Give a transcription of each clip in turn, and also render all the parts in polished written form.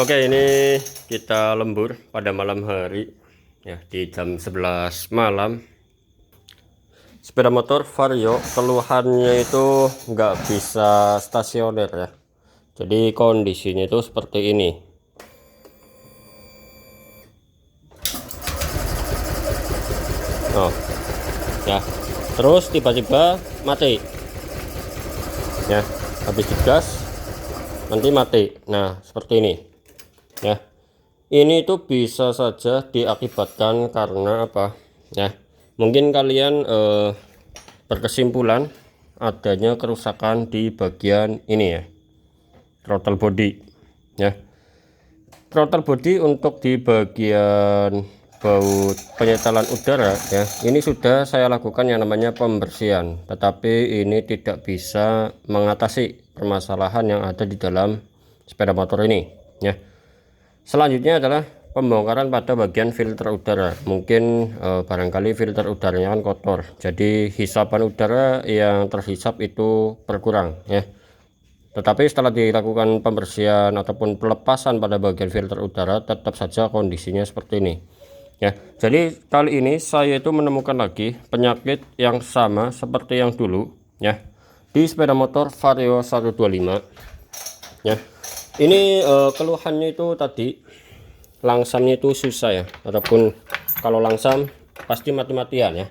Oke, ini kita lembur pada malam hari ya, di jam 11 malam. Sepeda motor Vario keluhannya itu nggak bisa stasioner ya, jadi kondisinya itu seperti ini. Oh ya, terus tiba-tiba mati ya, habis digas nanti mati. Nah, seperti ini ya. Ini tuh bisa saja diakibatkan karena apa ya, mungkin kalian berkesimpulan adanya kerusakan di bagian ini ya, throttle body ya. Throttle body untuk di bagian baut penyetelan udara ya, ini sudah saya lakukan yang namanya pembersihan, tetapi ini tidak bisa mengatasi permasalahan yang ada di dalam sepeda motor ini ya. Selanjutnya adalah pembongkaran pada bagian filter udara. Mungkin barangkali filter udaranya kan kotor, jadi hisapan udara yang terhisap itu berkurang ya. Tetapi setelah dilakukan pembersihan ataupun pelepasan pada bagian filter udara, tetap saja kondisinya seperti ini ya. Jadi kali ini saya itu menemukan lagi penyakit yang sama seperti yang dulu ya, di sepeda motor Vario 125 ya. Ini keluhannya itu tadi langsamnya itu susah ya, ataupun kalau langsam pasti mati-matian ya.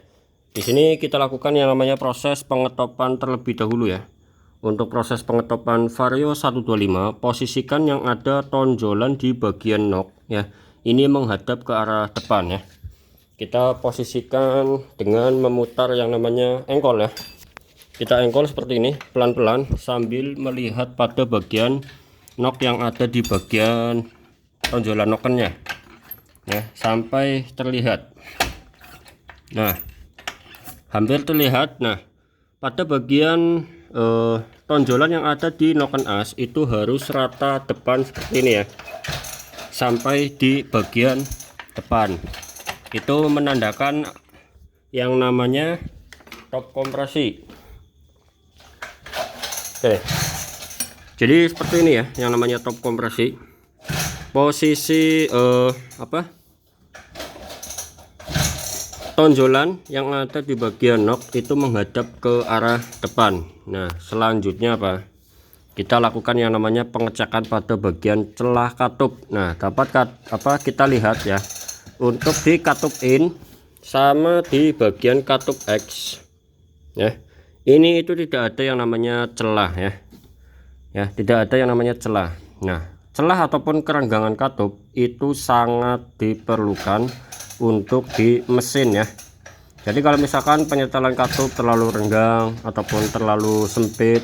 Di sini kita lakukan yang namanya proses pengetopan terlebih dahulu ya. Untuk proses pengetopan Vario 125, posisikan yang ada tonjolan di bagian nok ya, ini menghadap ke arah depan ya. Kita posisikan dengan memutar yang namanya engkol ya. Kita engkol seperti ini pelan-pelan sambil melihat pada bagian nok yang ada di bagian tonjolan nokennya ya, sampai terlihat. Nah, hampir terlihat. Nah, pada bagian tonjolan yang ada di noken as itu harus rata depan seperti ini ya, sampai di bagian depan. Itu menandakan yang namanya top kompresi. Oke, jadi seperti ini ya yang namanya top kompresi. Posisi tonjolan yang ada di bagian nok itu menghadap ke arah depan. Nah, selanjutnya apa, kita lakukan yang namanya pengecekan pada bagian celah katup. Nah, dapat kita lihat ya, untuk di katup in sama di bagian katup X ya, ini itu tidak ada yang namanya celah ya, tidak ada yang namanya celah. Nah, celah ataupun kerenggangan katup itu sangat diperlukan untuk di mesin ya. Jadi kalau misalkan penyetelan katup terlalu renggang ataupun terlalu sempit,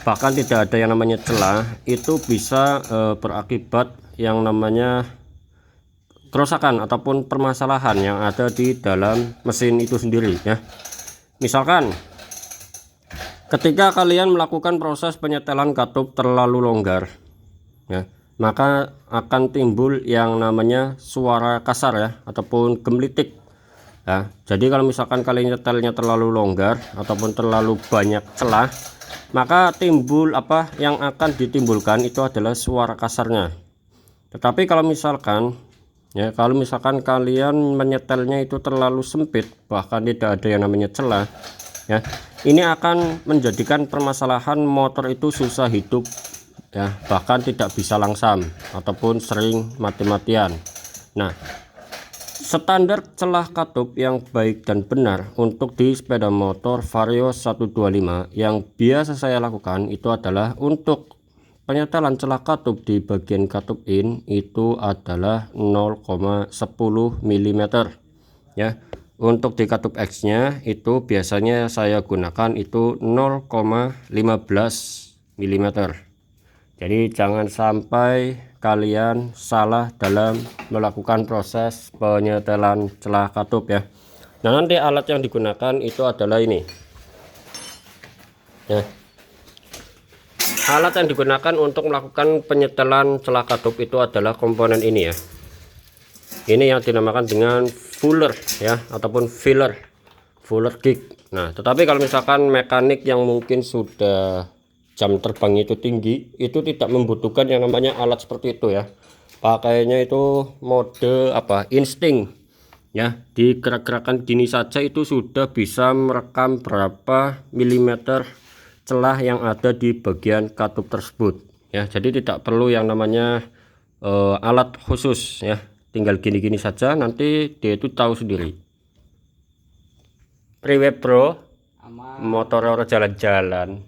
bahkan tidak ada yang namanya celah, itu bisa berakibat yang namanya kerusakan ataupun permasalahan yang ada di dalam mesin itu sendiri ya. Misalkan ketika kalian melakukan proses penyetelan katup terlalu longgar ya, maka akan timbul yang namanya suara kasar ya, ataupun gemlitik ya. Jadi kalau misalkan kalian nyetelnya terlalu longgar ataupun terlalu banyak celah, maka timbul yang akan ditimbulkan itu adalah suara kasarnya. Tetapi kalau misalkan kalian menyetelnya itu terlalu sempit, bahkan tidak ada yang namanya celah ya, ini akan menjadikan permasalahan motor itu susah hidup ya, bahkan tidak bisa langsam ataupun sering mati-matian. Nah, standar celah katup yang baik dan benar untuk di sepeda motor Vario 125 yang biasa saya lakukan itu adalah untuk penyetelan celah katup di bagian katup in itu adalah 0,10 mm ya. Untuk di katup X nya itu biasanya saya gunakan itu 0,15 mm. Jadi jangan sampai kalian salah dalam melakukan proses penyetelan celah katup ya. Nah, nanti alat yang digunakan itu adalah ini ya. Alat yang digunakan untuk melakukan penyetelan celah katup itu adalah komponen ini ya. Ini yang dinamakan dengan fuller ya, ataupun fuller gig. Nah, tetapi kalau misalkan mekanik yang mungkin sudah jam terbangnya itu tinggi, itu tidak membutuhkan yang namanya alat seperti itu ya. Pakainya itu mode apa, insting ya, digerak-gerakan gini saja itu sudah bisa merekam berapa milimeter celah yang ada di bagian katup tersebut ya. Jadi tidak perlu yang namanya alat khusus ya, tinggal gini-gini saja nanti dia itu tahu sendiri. Priwet bro, motor orang jalan-jalan.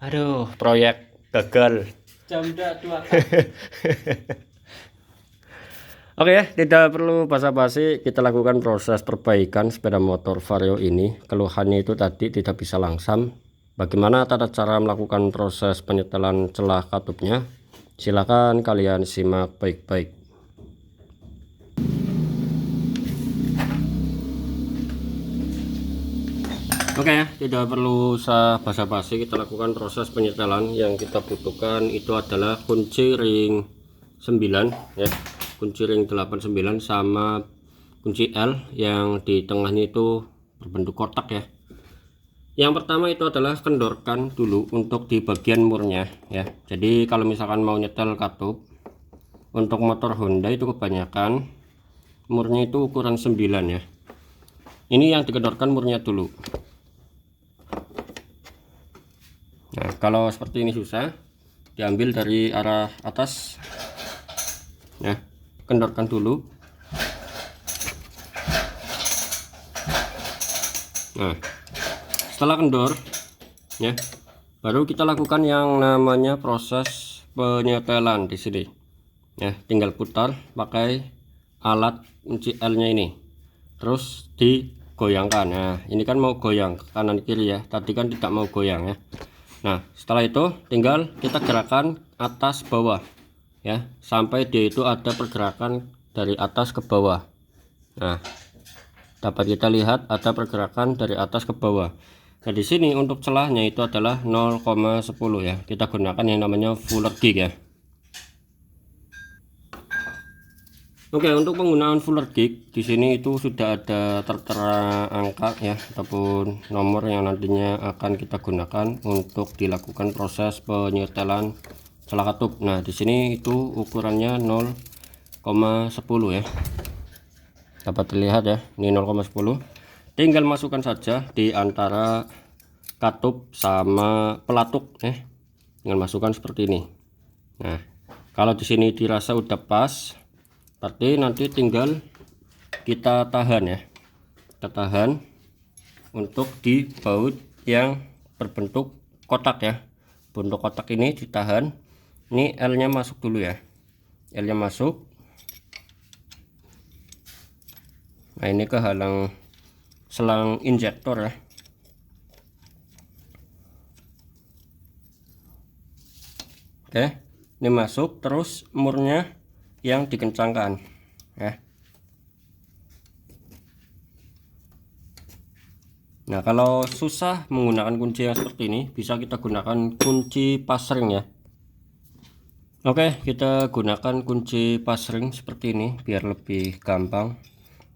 Aduh, proyek gagal. Jam 2. Oke ya, tidak perlu basa-basi, kita lakukan proses perbaikan sepeda motor Vario ini. Keluhannya itu tadi tidak bisa langsam. Bagaimana tata cara melakukan proses penyetelan celah katupnya? Silakan kalian simak baik-baik. Oke ya, tidak perlu usah basa-basi, kita lakukan proses penyetelan. Yang kita butuhkan itu adalah kunci ring 9 ya, kunci ring 89 sama kunci L yang di tengahnya itu berbentuk kotak ya. Yang pertama itu adalah kendorkan dulu untuk di bagian murnya ya. Jadi kalau misalkan mau nyetel katup untuk motor Honda itu kebanyakan murnya itu ukuran 9 ya. Ini yang dikendorkan murnya dulu. Nah, kalau seperti ini susah, diambil dari arah atas ya, kendorkan dulu. Nah, setelah kendor ya, baru kita lakukan yang namanya proses penyetelan di sini ya. Tinggal putar pakai alat kunci L nya ini, terus digoyangkan. Nah, ini kan mau goyang ke kanan kiri ya, tadi kan tidak mau goyang ya. Nah, setelah itu tinggal kita gerakan atas bawah ya, sampai dia itu ada pergerakan dari atas ke bawah. Nah, dapat kita lihat ada pergerakan dari atas ke bawah. Nah, di sini untuk celahnya itu adalah 0,10 ya. Kita gunakan yang namanya fuller gig ya. Oke, untuk penggunaan fuller gig di sini itu sudah ada tertera angka ya, ataupun nomor yang nantinya akan kita gunakan untuk dilakukan proses penyetelan celah katup. Nah, di sini itu ukurannya 0,10 ya. Dapat dilihat ya, ini 0,10. Tinggal masukkan saja di antara katup sama pelatuk ya. Dengan masukkan seperti ini. Nah, kalau di sini dirasa udah pas, berarti nanti tinggal kita tahan ya, kita tahan untuk di baut yang berbentuk kotak ya. Bentuk kotak ini ditahan. Ini L nya masuk dulu ya, L nya masuk. Nah, ini kehalang selang injektor ya. Oke, ini masuk, terus murnya yang dikencangkan ya. Nah, kalau susah menggunakan kunci yang seperti ini, bisa kita gunakan kunci pasring ya. Oke, kita gunakan kunci pasring seperti ini biar lebih gampang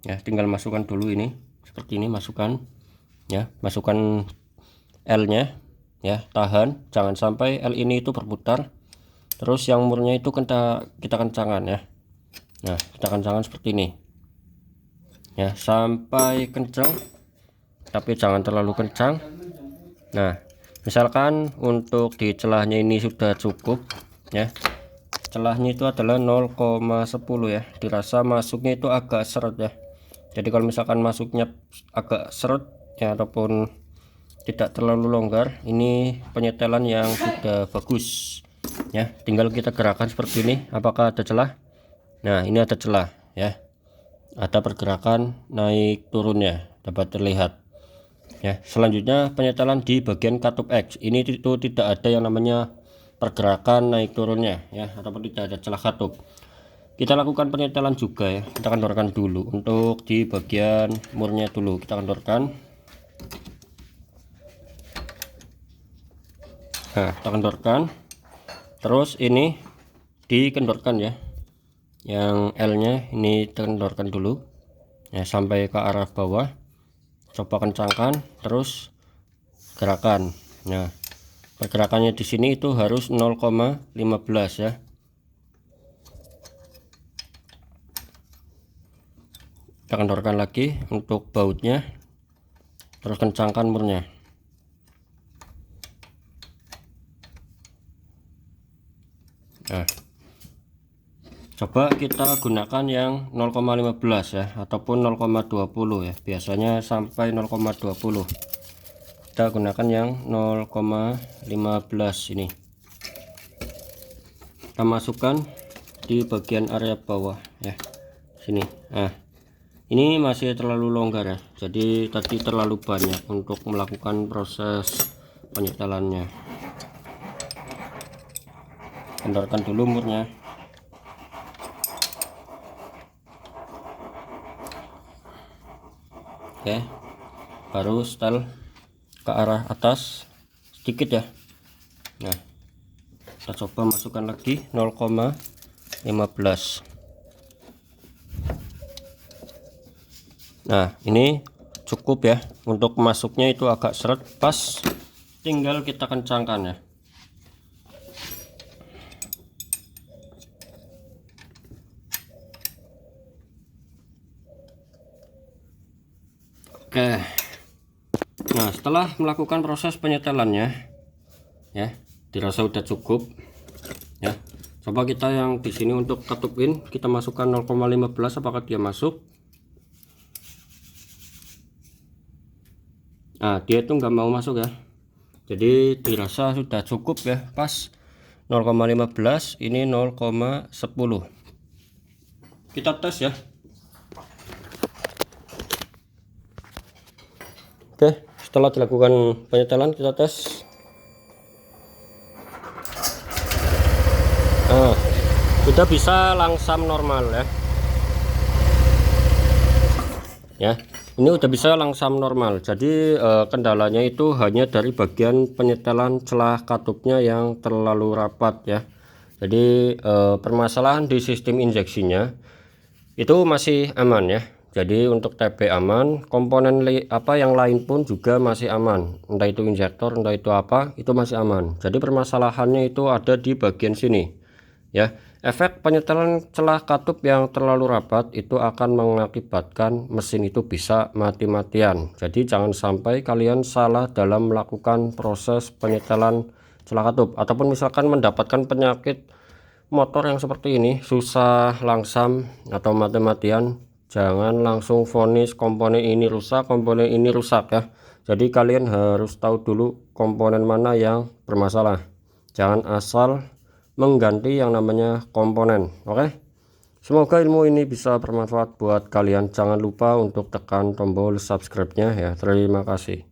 ya. Tinggal masukkan dulu ini seperti ini, masukkan ya, masukkan L nya ya, tahan, jangan sampai L ini itu berputar. Terus yang murnya itu kita kencangkan ya. Nah, kita kencangkan seperti ini ya, sampai kencang, tapi jangan terlalu kencang. Nah, misalkan untuk di celahnya ini sudah cukup ya, celahnya itu adalah 0,10 ya, dirasa masuknya itu agak seret ya. Jadi kalau misalkan masuknya agak seret ya, ataupun tidak terlalu longgar, ini penyetelan yang sudah bagus ya. Tinggal kita gerakan seperti ini, apakah ada celah. Nah, ini ada celah ya, ada pergerakan naik turunnya dapat terlihat ya. Selanjutnya penyetelan di bagian katup X ini itu tidak ada yang namanya pergerakan naik turunnya ya, ataupun tidak ada celah katup. Kita lakukan penyetelan juga ya, kita kendorkan dulu untuk di bagian murnya dulu, kita kendorkan. Nah, kita kendorkan, terus ini dikendorkan ya, yang L nya ini kendorkan dulu ya, sampai ke arah bawah. Coba kencangkan, terus gerakan. Nah, Pergerakannya di sini itu harus 0,15 ya. Kita kendorkan lagi untuk bautnya, terus kencangkan murnya. Nah, coba kita gunakan yang 0,15 ya, ataupun 0,20 ya. Biasanya sampai 0,20. Kita gunakan yang 0,15 ini. Kita masukkan di bagian area bawah ya, sini. Nah, ini masih terlalu longgar ya, jadi tadi terlalu banyak untuk melakukan proses penyetelannya. Kendorkan dulu murnya. Oke, baru setel ke arah atas sedikit ya. Nah, kita coba masukkan lagi 0,15. Nah, ini cukup ya, untuk masuknya itu agak seret pas, tinggal kita kencangkan ya. Oke, nah setelah melakukan proses penyetelannya ya, dirasa udah cukup ya. Coba kita yang di sini untuk ketupin, kita masukkan 0,15, apakah dia masuk? Nah, dia itu nggak mau masuk ya, jadi dirasa sudah cukup ya, pas 0,15, ini 0,10. Kita tes ya. Oke, setelah dilakukan penyetelan kita tes. Nah, sudah bisa langsam normal ya. Ya, ini udah bisa langsam normal. Jadi kendalanya itu hanya dari bagian penyetelan celah katupnya yang terlalu rapat ya. Jadi permasalahan di sistem injeksinya itu masih aman ya. Jadi untuk TB aman, komponen yang lain pun juga masih aman. Entah itu injektor, entah itu apa, itu masih aman. Jadi permasalahannya itu ada di bagian sini ya. Efek penyetelan celah katup yang terlalu rapat itu akan mengakibatkan mesin itu bisa mati-matian. Jadi jangan sampai kalian salah dalam melakukan proses penyetelan celah katup, ataupun misalkan mendapatkan penyakit motor yang seperti ini, susah, langsam, atau mati-matian. Jangan langsung vonis komponen ini rusak, komponen ini rusak ya. Jadi kalian harus tahu dulu komponen mana yang bermasalah. Jangan asal mengganti yang namanya komponen. Oke, semoga ilmu ini bisa bermanfaat buat kalian. Jangan lupa untuk tekan tombol subscribe-nya ya. Terima kasih.